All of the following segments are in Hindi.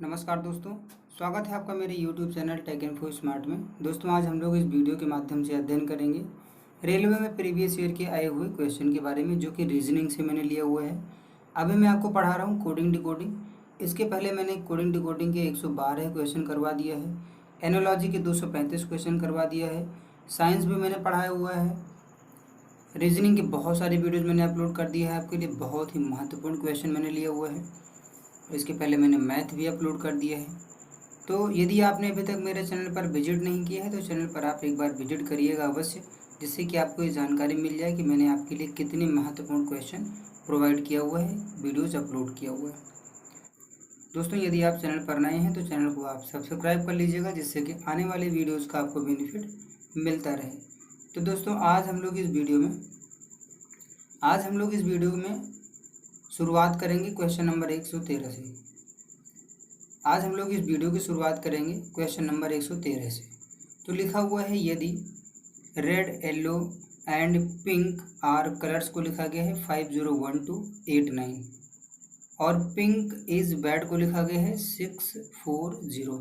नमस्कार दोस्तों, स्वागत है आपका मेरे YouTube channel take info smart में। दोस्तों आज हम लोग इस वीडियो के माध्यम से अध्ययन करेंगे रेलवे में प्रीवियस ईयर के आए हुए क्वेश्चन के बारे में, जो कि रीजनिंग से मैंने लिया हुआ है। अभी मैं आपको पढ़ा रहा हूँ कोडिंग डिकोडिंग। इसके पहले मैंने कोडिंग डिकोडिंग के 112 क्वेश्चन करवा दिया है, एनोलॉजी के 235 क्वेश्चन करवा दिया है, साइंस भी मैंने पढ़ाया हुआ है, रीजनिंग के बहुत सारी वीडियोज़ मैंने अपलोड कर दिया है आपके लिए। बहुत ही महत्वपूर्ण क्वेश्चन मैंने लिया हुआ है। इसके पहले मैंने मैथ भी अपलोड कर दिया है। तो यदि आपने अभी तक मेरे चैनल पर विजिट नहीं किया है तो चैनल पर आप एक बार विजिट करिएगा अवश्य, जिससे कि आपको ये जानकारी मिल जाए कि मैंने आपके लिए कितने महत्वपूर्ण क्वेश्चन प्रोवाइड किया हुआ है, वीडियोज़ अपलोड किया हुआ है। दोस्तों यदि आप चैनल पर नए हैं तो चैनल को आप सब्सक्राइब कर लीजिएगा, जिससे कि आने वाले वीडियोज़ का आपको बेनिफिट मिलता रहे। तो दोस्तों आज हम लोग इस वीडियो में शुरुआत करेंगे क्वेश्चन नंबर 113 से। आज हम लोग इस वीडियो की शुरुआत करेंगे क्वेश्चन नंबर 113 से। तो लिखा हुआ है, यदि red, yellow and pink are colours को लिखा गया है 501289 और पिंक इज बैड को लिखा गया है 640।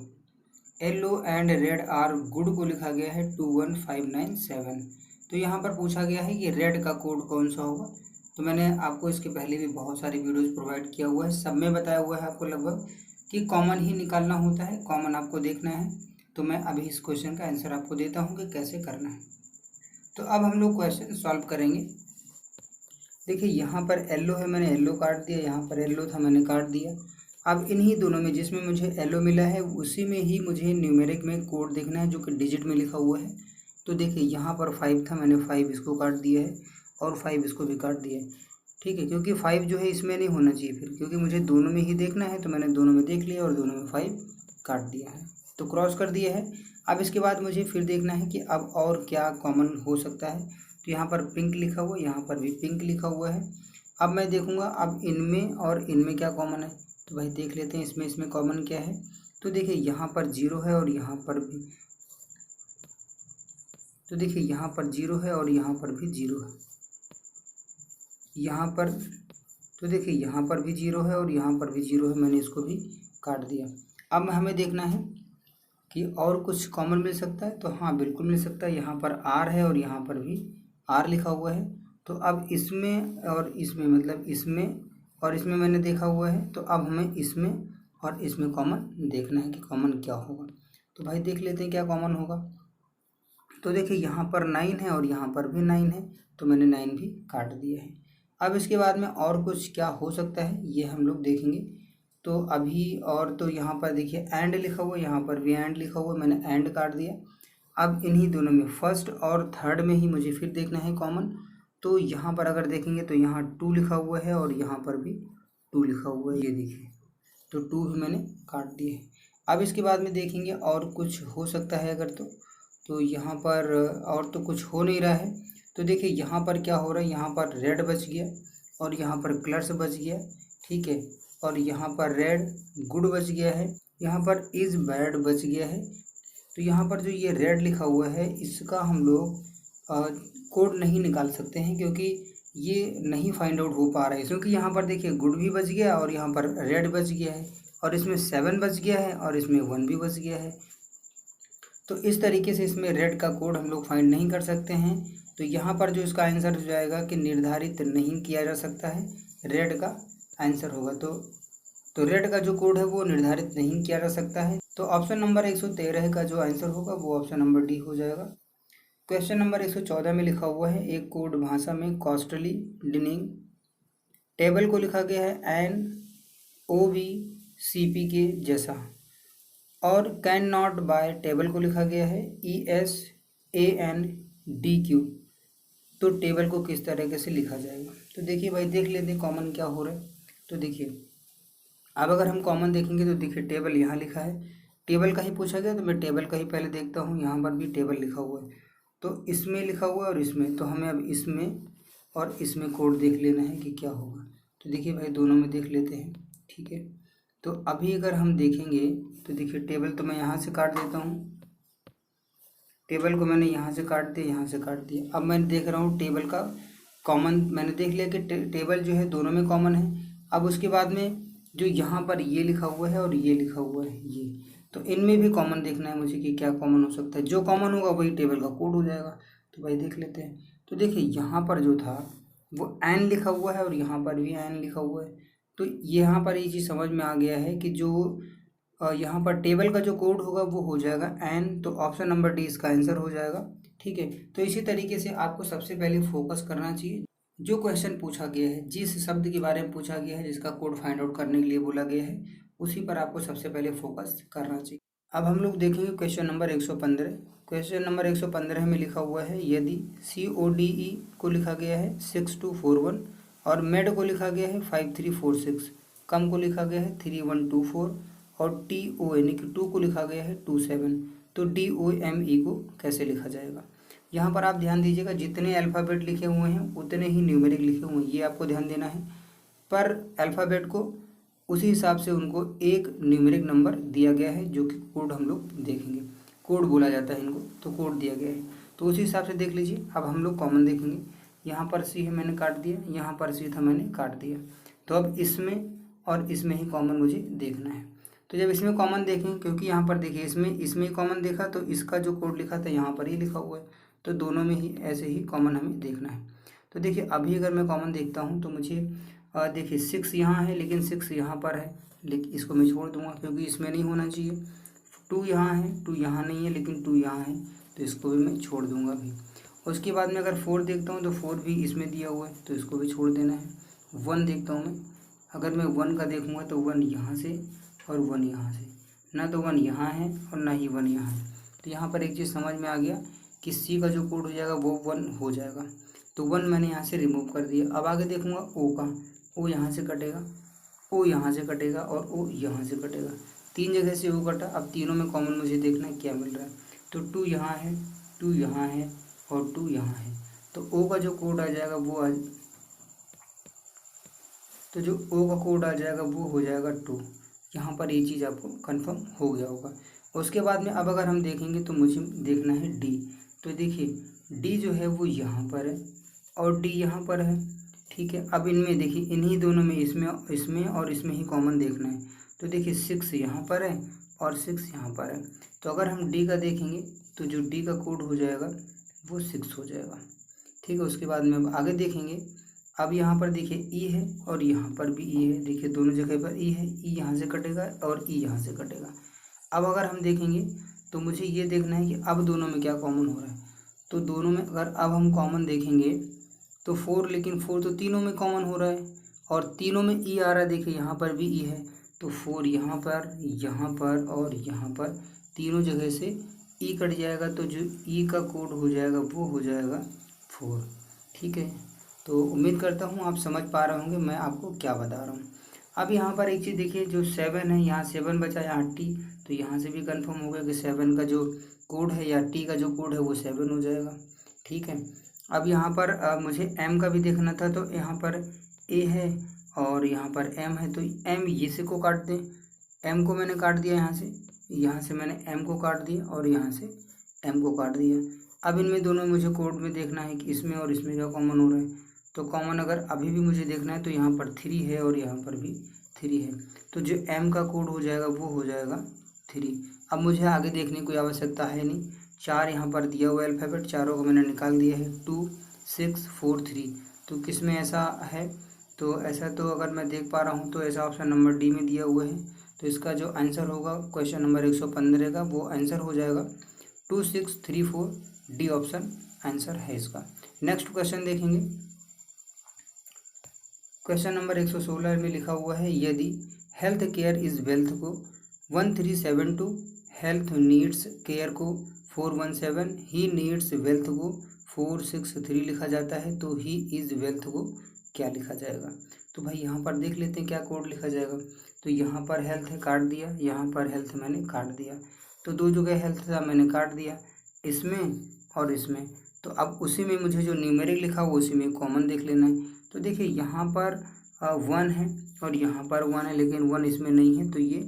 Yellow and red are good को लिखा गया है 21597। तो यहाँ पर पूछा गया है कि रेड का कोड कौन सा होगा। तो मैंने आपको इसके पहले भी बहुत सारी वीडियोस प्रोवाइड किया हुआ है, सब में बताया हुआ है आपको लगभग कि कॉमन ही निकालना होता है, कॉमन आपको देखना है। तो मैं अभी इस क्वेश्चन का आंसर आपको देता हूँ कि कैसे करना है। तो अब हम लोग क्वेश्चन सॉल्व करेंगे। देखिए यहाँ पर येलो है, मैंने येलो काट दिया, यहाँ पर येलो था मैंने काट दिया। अब इन्हीं दोनों में जिसमें मुझे येलो मिला है उसी में ही मुझे न्यूमेरिक में कोड देखना है, जो कि डिजिट में लिखा हुआ है। तो देखिए यहाँ पर 5 था, मैंने 5 इसको काट दिया है और 5 इसको भी काट दिया है। ठीक है, क्योंकि 5 जो है इसमें नहीं होना चाहिए फिर, क्योंकि मुझे दोनों में ही देखना है। तो मैंने दोनों में देख लिया और दोनों में 5 काट दिया है, तो क्रॉस कर दिया है। अब इसके बाद मुझे फिर देखना है कि अब और क्या कॉमन हो सकता है। तो यहाँ पर पिंक लिखा हुआ है, यहाँ पर भी पिंक लिखा हुआ है। अब मैं देखूँगा अब इनमें और इनमें क्या कॉमन है। तो भाई देख लेते हैं इसमें कॉमन क्या है। तो देखिए यहाँ पर 0 है और यहाँ पर भी, तो देखिए यहाँ पर 0 है और यहाँ पर भी 0 है। यहाँ पर तो देखिए यहाँ पर भी 0 है और यहाँ पर भी 0 है, मैंने इसको भी काट दिया। अब हमें देखना है कि और कुछ कॉमन मिल सकता है। तो हाँ बिल्कुल मिल सकता है, यहाँ पर R है और यहाँ पर भी R लिखा हुआ है। तो अब इसमें और इसमें, मतलब इसमें और इसमें मैंने देखा हुआ है, तो अब हमें इसमें और इसमें कॉमन देखना है कि कॉमन क्या होगा। तो भाई देख लेते हैं क्या कॉमन होगा। तो देखिए यहाँ पर 9 है और यहाँ पर भी 9 है, तो मैंने 9 भी काट दिया है। अब इसके बाद में और कुछ क्या हो सकता है ये हम लोग देखेंगे। तो अभी और तो यहाँ पर देखिए एंड लिखा हुआ है, यहाँ पर भी एंड लिखा हुआ है, मैंने एंड काट दिया। अब इन्हीं दोनों में फर्स्ट और थर्ड में ही मुझे फिर देखना है कॉमन। तो यहाँ पर अगर देखेंगे तो यहाँ 2 लिखा हुआ है और यहाँ पर भी 2 लिखा हुआ है, ये देखिए। तो 2 भी मैंने काट दिए है। अब इसके बाद में देखेंगे और कुछ हो सकता है अगर, तो यहाँ पर और तो कुछ हो नहीं रहा है। तो देखिए यहाँ पर क्या हो रहा है, यहाँ पर रेड बच गया और यहाँ पर कलर्स बच गया, ठीक है। और यहाँ पर रेड गुड बच गया है, यहाँ पर इज बैड बच गया है। तो यहाँ पर जो ये रेड लिखा हुआ है इसका हम लोग कोड नहीं निकाल सकते हैं, क्योंकि ये नहीं फाइंड आउट हो पा रहा है। क्योंकि यहाँ पर देखिए गुड भी बच गया और यहाँ पर रेड बच गया है और इसमें 7 बच गया है और इसमें 1 भी बच गया है। तो इस तरीके से इसमें रेड का कोड हम लोग फाइंड नहीं कर सकते हैं। तो यहाँ पर जो इसका आंसर हो जाएगा कि निर्धारित नहीं किया जा सकता है, रेड का आंसर होगा। तो रेड का जो कोड है वो निर्धारित नहीं किया जा सकता है। तो ऑप्शन नंबर 113 का जो आंसर होगा वो ऑप्शन नंबर डी हो जाएगा। क्वेश्चन नंबर 114 में लिखा हुआ है, एक कोड भाषा में कॉस्टली डिनिंग टेबल को लिखा गया है NOVCP के जैसा, और कैन नॉट बाय टेबल को लिखा गया है ESANDQ। तो टेबल को किस तरीके से लिखा जाएगा। तो देखिए भाई देख लेते हैं कॉमन क्या हो रहा है। तो देखिए अब अगर हम कॉमन देखेंगे तो देखिए टेबल यहाँ लिखा है, टेबल का ही पूछा गया, तो मैं टेबल का ही पहले देखता हूँ। यहाँ पर भी टेबल लिखा हुआ है, तो इसमें लिखा हुआ है और इसमें, तो हमें अब इसमें और इसमें कोड देख लेना है कि क्या होगा। तो देखिए भाई दोनों में देख लेते हैं, ठीक है। तो अभी अगर हम देखेंगे तो देखिए टेबल तो मैं यहाँ से काट देता हूँ, टेबल को मैंने यहाँ से काट दिया, यहाँ से काट दिया। अब मैं देख रहा हूँ टेबल का कॉमन, मैंने देख लिया कि टेबल जो है दोनों में कॉमन है। अब उसके बाद में जो यहाँ पर ये लिखा हुआ है और ये लिखा हुआ है ये, तो इनमें भी कॉमन देखना है मुझे कि क्या कॉमन हो सकता है। जो कॉमन होगा वही टेबल का कोड हो जाएगा। तो भाई देख लेते हैं। तो देखिए यहाँ पर जो था वो एन लिखा हुआ है और यहाँ पर भी एन लिखा हुआ है। तो यहाँ पर ये चीज़ समझ में आ गया है कि जो यहाँ पर टेबल का जो कोड होगा वो हो जाएगा एन। तो ऑप्शन नंबर डी इसका आंसर हो जाएगा। ठीक है, तो इसी तरीके से आपको सबसे पहले फोकस करना चाहिए। जो क्वेश्चन पूछा गया है, जिस शब्द के बारे में पूछा गया है, जिसका कोड फाइंड आउट करने के लिए बोला गया है, उसी पर आपको सबसे पहले फोकस करना चाहिए। अब हम लोग देखेंगे क्वेश्चन नंबर 115। क्वेश्चन नंबर 115 में लिखा हुआ है यदि CODE को लिखा गया है 6241 और मेड को लिखा गया है 5346, कम को लिखा गया है 3124 और TO यानी कि 2 को लिखा गया है 27, तो DOME को कैसे लिखा जाएगा। यहाँ पर आप ध्यान दीजिएगा, जितने अल्फ़ाबेट लिखे हुए हैं उतने ही न्यूमेरिक लिखे हुए हैं, ये आपको ध्यान देना है। पर अल्फ़ाबेट को उसी हिसाब से उनको एक न्यूमेरिक नंबर दिया गया है, जो कि कोड हम लोग देखेंगे। कोड बोला जाता है इनको, तो कोड दिया गया है, तो उसी हिसाब से देख लीजिए। अब हम लोग कॉमन देखेंगे। यहाँ पर सी है, मैंने काट दिया, यहाँ पर सी था, मैंने काट दिया। तो अब इसमें और इसमें ही कॉमन मुझे देखना है। तो जब इसमें कॉमन देखें, क्योंकि यहाँ पर देखिए इसमें ही कॉमन देखा, तो इसका जो कोड लिखा था यहाँ पर ही लिखा हुआ है, तो दोनों में ही ऐसे ही कॉमन हमें देखना है। तो देखिए अभी अगर मैं कॉमन देखता हूँ तो मुझे देखिए 6 यहाँ है, लेकिन 6 यहाँ पर है, लेकिन इसको मैं छोड़ दूंगा क्योंकि इसमें नहीं होना चाहिए। 2 यहाँ है, 2 यहाँ नहीं है, लेकिन 2 यहाँ है, तो इसको भी मैं छोड़ दूंगा अभी। उसके बाद में अगर 4 देखता हूँ तो 4 भी इसमें दिया हुआ है, तो इसको भी छोड़ देना है। 1 देखता हूँ मैं, अगर मैं 1 का देखूँगा तो 1 यहाँ से और 1 यहाँ से, ना तो 1 यहाँ है और ना ही 1 यहाँ है। तो यहाँ पर एक चीज़ समझ में आ गया कि सी का जो कोड हो जाएगा वो 1 हो जाएगा, तो 1 मैंने यहाँ से रिमूव कर दिया। अब आगे देखूँगा ओ का, ओ यहाँ से कटेगा, ओ यहाँ से कटेगा और ओ यहाँ से कटेगा, 3 जगह से ओ कटा। अब तीनों में कॉमन मुझे देखना है क्या मिल रहा है। तो 2 यहाँ है, 2 यहाँ है और 2 यहाँ है, तो ओ का जो कोड आ जाएगा वो तो जो ओ का कोड आ जाएगा वो हो जाएगा 2। यहाँ पर ये चीज़ आपको कंफर्म हो गया होगा। उसके बाद में अब अगर हम देखेंगे तो मुझे देखना है डी। तो देखिए डी जो है वो यहाँ पर है और डी यहाँ पर है। ठीक है, अब इनमें देखिए इन्हीं दोनों में, इसमें और इसमें ही कॉमन देखना है। तो देखिए 6 यहाँ पर है और 6 यहाँ पर है, तो अगर हम डी का देखेंगे तो जो डी का कोड हो जाएगा वो 6 हो जाएगा। ठीक है, उसके बाद में अब आगे देखेंगे। अब यहाँ पर देखिए ई है और यहाँ पर भी ई है, देखिए दोनों जगह पर ई है, ई यहाँ से कटेगा और ई यहाँ से कटेगा। अब अगर हम देखेंगे तो मुझे ये देखना है कि अब दोनों में क्या कॉमन हो रहा है। तो दोनों में अगर अब हम कॉमन देखेंगे तो 4, लेकिन 4 तो तीनों में कॉमन हो रहा है और तीनों में ई आ रहा है। देखिए यहाँ पर भी ई है, तो 4 यहाँ पर और यहाँ पर, तीनों जगह से ई कट जाएगा, तो जो ई का कोड हो जाएगा वो हो जाएगा 4। ठीक है, तो उम्मीद करता हूँ आप समझ पा रहे होंगे मैं आपको क्या बता रहा हूँ। अब यहाँ पर एक चीज़ देखिए, जो 7 है, यहाँ 7 बचा, यहाँ टी, तो यहाँ से भी कंफर्म हो गया कि 7 का जो कोड है या टी का जो कोड है वो 7 हो जाएगा। ठीक है, अब यहाँ पर मुझे एम का भी देखना था, तो यहाँ पर ए है और यहाँ पर एम है, तो एम इसे को काट दें। एम को मैंने काट दिया, यहाँ से मैंने एम को काट दिया और यहाँ से एम को काट दिया। अब इनमें दोनों मुझे कोड में देखना है कि इसमें और इसमें क्या कॉमन हो रहा है। तो कॉमन अगर अभी भी मुझे देखना है तो यहाँ पर 3 है और यहाँ पर भी 3 है, तो जो एम का कोड हो जाएगा वो हो जाएगा 3। अब मुझे आगे देखने की कोई आवश्यकता है नहीं। 4 यहाँ पर दिया हुआ अल्फ़ाबेट, चारों को मैंने निकाल दिया है, 2 6 4 3। तो किस में ऐसा है, तो ऐसा तो अगर मैं देख पा रहा हूँ तो ऐसा ऑप्शन नंबर डी में दिया हुआ है। तो इसका जो आंसर होगा क्वेश्चन नंबर 115 का, वो आंसर हो जाएगा 2 6 3 4, डी ऑप्शन आंसर है इसका। नेक्स्ट क्वेश्चन देखेंगे। क्वेश्चन नंबर 116 में लिखा हुआ है यदि हेल्थ केयर इज़ वेल्थ को 1372, हेल्थ नीड्स केयर को 417, ही नीड्स वेल्थ को 463 लिखा जाता है, तो ही इज़ वेल्थ को क्या लिखा जाएगा। तो भाई यहाँ पर देख लेते हैं क्या कोड लिखा जाएगा। तो यहाँ पर हेल्थ है, काट दिया, यहाँ पर हेल्थ मैंने काट दिया, तो 2 जगह हेल्थ था मैंने काट दिया, इसमें और इसमें। तो अब उसी में मुझे जो न्यूमेरिक लिखा हुआ उसी में कॉमन देख लेना है। तो देखिए यहाँ पर 1 है और यहाँ पर 1 है, लेकिन 1 इसमें नहीं है, तो ये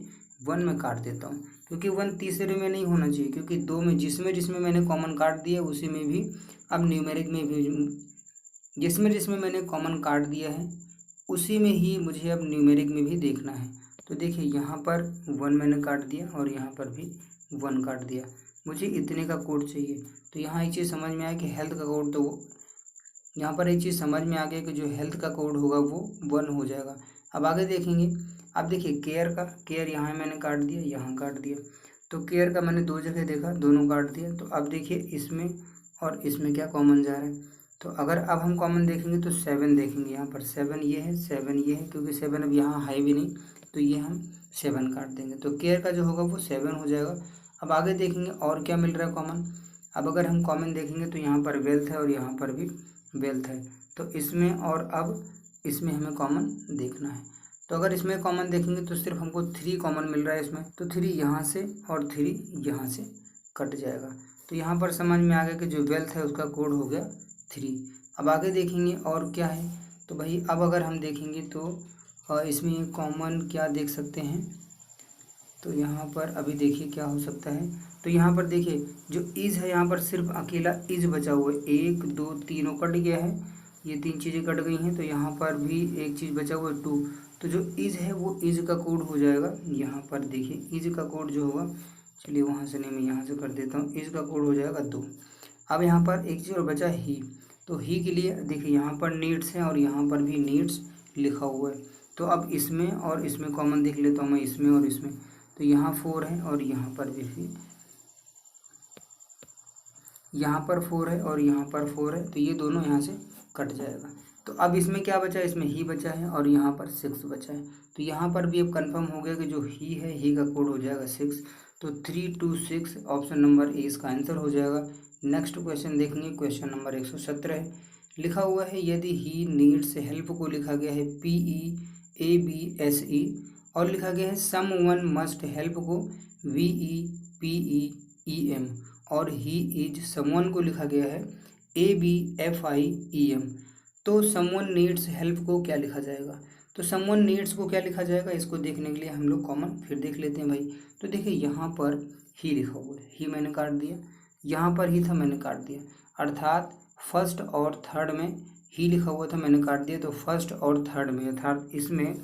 1 में काट देता हूँ, क्योंकि 1 तीसरे में नहीं होना चाहिए, क्योंकि 2 में जिसमें मैंने कॉमन काट दिया उसी में भी, अब न्यूमेरिक में भी जिसमें मैंने कॉमन काट दिया है उसी में ही मुझे अब न्यूमेरिक में भी देखना है। तो देखिए यहाँ पर 1 मैंने काट दिया और यहाँ पर भी 1 काट दिया, मुझे इतने का कोड चाहिए। तो यहाँ एक चीज़ समझ में आया कि हेल्थ का कोड, तो यहाँ पर एक चीज़ समझ में आ गया कि जो हेल्थ का कोड होगा वो 1 हो जाएगा। अब आगे देखेंगे। अब देखिए केयर का, केयर यहाँ मैंने काट दिया, यहाँ काट दिया, तो केयर का मैंने 2 जगह देखा, दोनों काट दिया। तो अब देखिए इसमें और इसमें क्या कॉमन जा रहा है, तो अगर अब हम कॉमन देखेंगे तो 7 देखेंगे। यहाँ पर 7 ये है, 7 ये है, क्योंकि 7 अब यहाँ है भी नहीं, तो ये हम 7 काट देंगे। तो केयर का जो होगा वो 7 हो जाएगा। अब आगे देखेंगे और क्या मिल रहा है कॉमन। अब अगर हम कॉमन देखेंगे तो यहाँ पर वेल्थ है और यहाँ पर भी वेल्थ है, तो इसमें और अब इसमें हमें कॉमन देखना है। तो अगर इसमें कॉमन देखेंगे तो सिर्फ हमको 3 कॉमन मिल रहा है इसमें, तो 3 यहाँ से और 3 यहाँ से कट जाएगा। तो यहाँ पर समझ में आ गया कि जो वेल्थ है उसका कोड हो गया 3। अब आगे देखेंगे और क्या है, तो भाई अब अगर हम देखेंगे तो इसमें कॉमन क्या देख सकते हैं। तो यहाँ पर अभी देखिए क्या हो सकता है। तो यहाँ पर देखिए जो इज़ है, यहाँ पर सिर्फ अकेला इज़ बचा हुआ है। 1 2 तीनों कट गया है, ये 3 चीज़ें कट गई हैं। तो यहाँ पर भी एक चीज़ बचा हुआ है 2। तो जो इज़ है वो इज़ का कोड हो जाएगा। यहाँ पर देखिए इज़ का कोड जो होगा, चलिए वहाँ से नहीं, मैं यहाँ से कर देता हूँ, इज़ का कोड हो जाएगा 2। अब यहाँ पर एक चीज़ और बचा ही, तो ही के लिए देखिए यहाँ पर नीड्स है और यहाँ पर भी नीड्स लिखा हुआ है। तो अब इसमें और इसमें कॉमन देख लेता हूँ मैं, इसमें और इसमें। तो यहाँ 4 है और यहाँ पर भी यहाँ पर 4 है और यहाँ पर 4 है, तो ये दोनों यहाँ से कट जाएगा। तो अब इसमें क्या बचा है, इसमें ही बचा है और यहाँ पर 6 बचा है। तो यहाँ पर भी अब कंफर्म हो गया कि जो ही है, ही का कोड हो जाएगा 6। तो 3 2 6 ऑप्शन नंबर ए इसका आंसर हो जाएगा। नेक्स्ट क्वेश्चन देखेंगे, क्वेश्चन नंबर 117 है। लिखा हुआ है यदि ही नीड्स हेल्प को लिखा गया है PEABSE और लिखा गया है सम वन मस्ट हेल्प को VEPEEM और ही इज समवन को लिखा गया है ABFIEM। तो समवन नीड्स हेल्प को क्या लिखा जाएगा, तो समवन नीड्स को क्या लिखा जाएगा, इसको देखने के लिए हम लोग कॉमन फिर देख लेते हैं भाई। तो देखिए यहाँ पर ही लिखा हुआ है, ही मैंने काट दिया, यहाँ पर ही था मैंने काट दिया, अर्थात फर्स्ट और थर्ड में ही लिखा हुआ था मैंने काट दिया। तो फर्स्ट और थर्ड में अर्थात इसमें,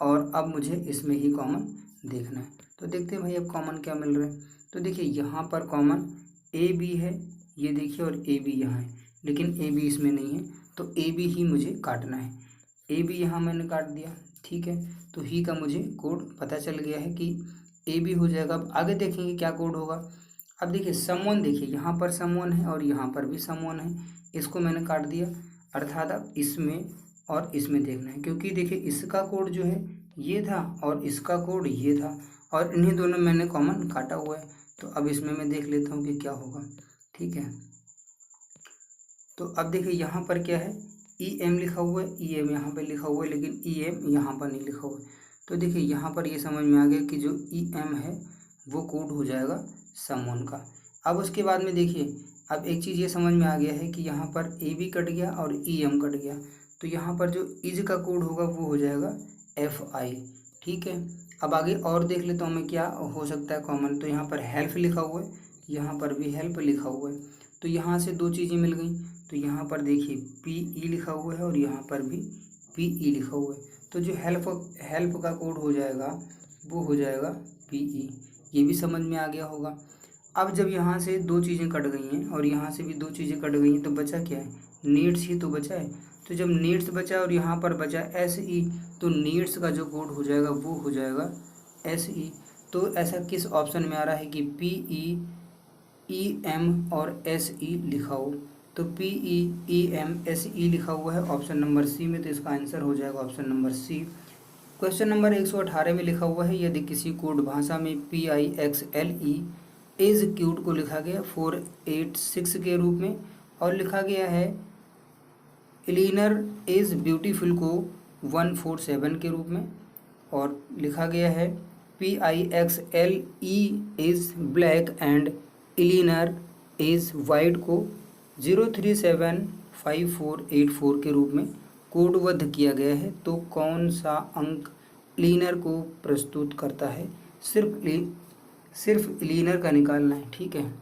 और अब मुझे इसमें ही कॉमन देखना है। तो देखते हैं भाई अब कॉमन क्या मिल रहा है। तो देखिए यहाँ पर कॉमन AB है, ये देखिए, और AB यहाँ है, लेकिन AB इसमें नहीं है, तो AB ही मुझे काटना है। AB यहाँ मैंने काट दिया, ठीक है। तो ही का मुझे कोड पता चल गया है कि AB हो जाएगा। अब आगे देखेंगे क्या कोड होगा। अब देखिए समवन, देखिए यहाँ पर समवन है और यहाँ पर भी समवन है, इसको मैंने काट दिया, अर्थात अब इसमें और इसमें देखना है, क्योंकि देखिए इसका कोड जो है ये था और इसका कोड ये था, और इन्हीं दोनों मैंने कॉमन काटा हुआ है। तो अब इसमें मैं देख लेता हूँ कि क्या होगा, ठीक है। तो अब देखिए यहाँ पर क्या है, EM लिखा हुआ है, EM यहाँ पर लिखा हुआ है, लेकिन EM यहाँ पर नहीं लिखा हुआ है। तो देखिए यहाँ पर ये समझ में आ गया कि जो EM है वो कोड हो जाएगा समवन का। अब उसके बाद में देखिए अब एक चीज़ ये समझ में आ गया है कि यहाँ पर AB कट गया और EM कट गया, तो यहाँ पर जो इज का कोड होगा वो हो जाएगा FI, ठीक है। अब आगे और देख लेता हूँ मैं क्या हो सकता है कॉमन। तो यहाँ पर हेल्प लिखा हुआ है, यहाँ पर भी हेल्प लिखा हुआ है, तो यहाँ से 2 चीज़ें मिल गई। तो यहाँ पर देखिए PE लिखा हुआ है और यहाँ पर भी PE लिखा हुआ है, तो जो हेल्प का कोड हो जाएगा वो हो जाएगा PE। ये भी समझ में आ गया होगा। अब जब यहाँ से 2 चीज़ें कट गई हैं और यहाँ से भी 2 चीज़ें कट गई हैं, तो बचा क्या है, नीड्स ही तो बचा है। तो जब नीड्स बचा और यहाँ पर बचा SE, तो नीड्स का जो कोड हो जाएगा वो हो जाएगा SE। तो ऐसा किस ऑप्शन में आ रहा है कि PEEM और SE लिखा हो, तो PEEM SE लिखा हुआ है ऑप्शन नंबर C में, तो इसका आंसर हो जाएगा option number C। Question number 118 में लिखा हुआ है यदि किसी कोड भाषा में PIXLE इज क्यूट को लिखा गया 486 के रूप में और लिखा गया है एलिनर इज ब्यूटीफुल को 147 के रूप में, और लिखा गया है PIXLE is black and Eleanor is white को 0375484 के रूप में कोडबद्ध किया गया है, तो कौन सा अंक एलिनर को प्रस्तुत करता है, सिर्फ एलिनर का निकालना है, ठीक है।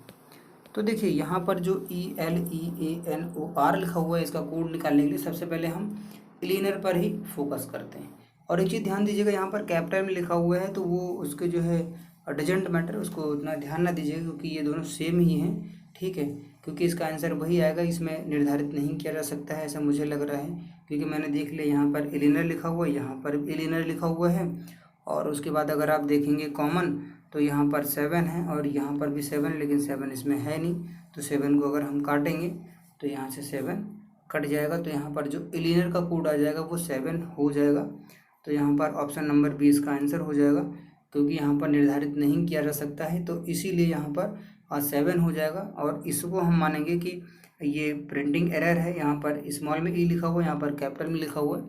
तो देखिए यहाँ पर जो ELEANOR लिखा हुआ है इसका कोड निकालने के लिए सबसे पहले हम इलिनर पर ही फोकस करते हैं। और एक चीज़ ध्यान दीजिएगा, यहाँ पर कैपिटल में लिखा हुआ है तो वो उसके जो है डजेंट मैटर, उसको उतना ध्यान ना दीजिएगा क्योंकि ये दोनों सेम ही हैं, ठीक है। क्योंकि इसका आंसर वही आएगा, इसमें निर्धारित नहीं किया जा सकता है ऐसा मुझे लग रहा है, क्योंकि मैंने देख लिया यहाँ पर इलिनर लिखा हुआ है, यहाँ पर इलिनर लिखा हुआ है। और उसके बाद अगर आप देखेंगे कॉमन तो यहाँ पर 7 है और यहाँ पर भी 7, लेकिन 7 इसमें है नहीं, तो 7 को अगर हम काटेंगे तो यहाँ से 7 कट जाएगा, तो यहाँ पर जो इलिनर का कोड आ जाएगा वो 7 हो जाएगा। तो यहाँ पर ऑप्शन नंबर बी इसका आंसर हो जाएगा, क्योंकि यहाँ पर निर्धारित नहीं किया जा सकता है तो इसीलिए यहाँ पर 7 हो जाएगा। और इसको हम मानेंगे कि ये प्रिंटिंग एरर है, यहाँ पर स्मॉल में ई लिखा हुआ है, यहाँ पर कैपिटल में लिखा हुआ है,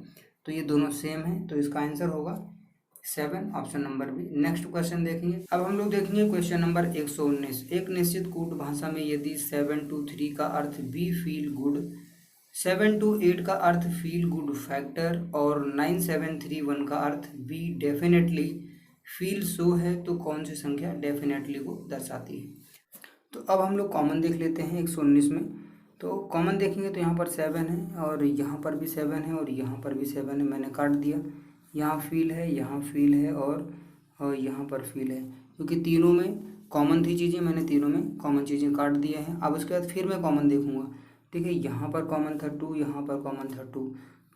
तो ये दोनों सेम है, तो इसका आंसर होगा 7, option number B. Next question देखेंगे। अब हम लोग देखेंगे क्वेश्चन नंबर 119। एक निश्चित कूट भाषा में यदि 7 to 3 का अर्थ बी फील गुड, 7 to 8 का अर्थ फील गुड फैक्टर और 9731 का अर्थ बी डेफिनेटली फील सो है, तो कौन सी संख्या डेफिनेटली को दर्शाती है। तो अब हम लोग कॉमन देख लेते हैं 119 में। तो कॉमन देखेंगे तो यहाँ पर 7 है और यहाँ पर भी 7 है और यहाँ पर भी 7 है, मैंने काट दिया। यहाँ फील है, यहाँ फील है और यहाँ पर फील है, क्योंकि तीनों में कॉमन थी चीज़ें, मैंने तीनों में कॉमन चीज़ें काट दिया है। अब उसके बाद फिर मैं कॉमन देखूँगा, ठीक है। यहाँ पर कॉमन था 2, यहाँ पर कॉमन था 2,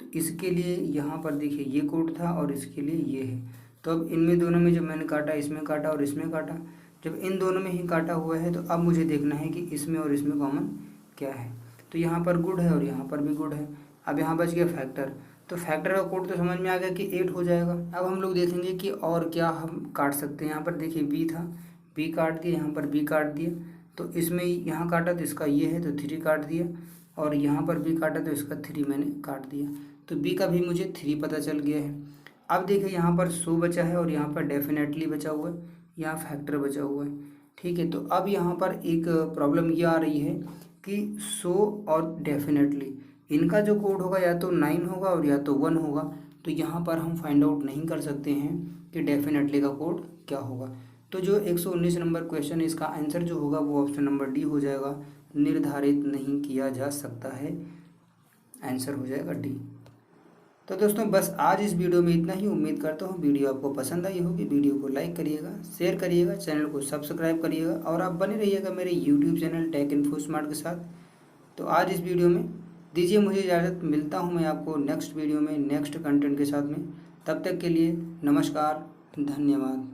तो इसके लिए यहाँ पर देखिए ये कोड था और इसके लिए ये है। तो अब इनमें दोनों में जब मैंने काटा, इसमें काटा और इसमें काटा, जब इन दोनों में ही काटा हुआ है तो अब मुझे देखना है कि इसमें और इसमें कॉमन क्या है। तो यहाँ पर गुड है और यहाँ पर भी गुड है। अब यहाँ बच गया फैक्टर, तो फैक्टर का कोड तो समझ में आ गया कि 8 हो जाएगा। अब हम लोग देखेंगे कि और क्या हम काट सकते हैं। यहाँ पर देखिए बी था, बी काट दिया, यहाँ पर बी काट दिया, तो इसमें यहाँ काटा तो इसका ये है तो 3 काट दिया, और यहाँ पर बी काटा तो इसका 3 मैंने काट दिया, तो बी का भी मुझे 3 पता चल गया है। अब देखिए यहाँ पर सो बचा है और यहाँ पर डेफिनेटली बचा हुआ है, यहाँ फैक्टर बचा हुआ है, ठीक है। तो अब यहाँ पर एक प्रॉब्लम ये आ रही है कि सो और डेफिनेटली इनका जो कोड होगा या तो 9 होगा और या तो 1 होगा, तो यहाँ पर हम फाइंड आउट नहीं कर सकते हैं कि डेफिनेटली का कोड क्या होगा। तो जो 119 नंबर क्वेश्चन, इसका आंसर जो होगा वो ऑप्शन नंबर डी हो जाएगा, निर्धारित नहीं किया जा सकता है, आंसर हो जाएगा डी। तो दोस्तों बस आज इस वीडियो में इतना ही। उम्मीद करता हूँ वीडियो आपको पसंद आई होगी। वीडियो को लाइक करिएगा, शेयर करिएगा, चैनल को सब्सक्राइब करिएगा और आप बने रहिएगा मेरे YouTube channel take info smart के साथ। तो आज इस वीडियो में दीजिए मुझे इजाज़त, मिलता हूँ मैं आपको नेक्स्ट वीडियो में नेक्स्ट कंटेंट के साथ में। तब तक के लिए नमस्कार, धन्यवाद।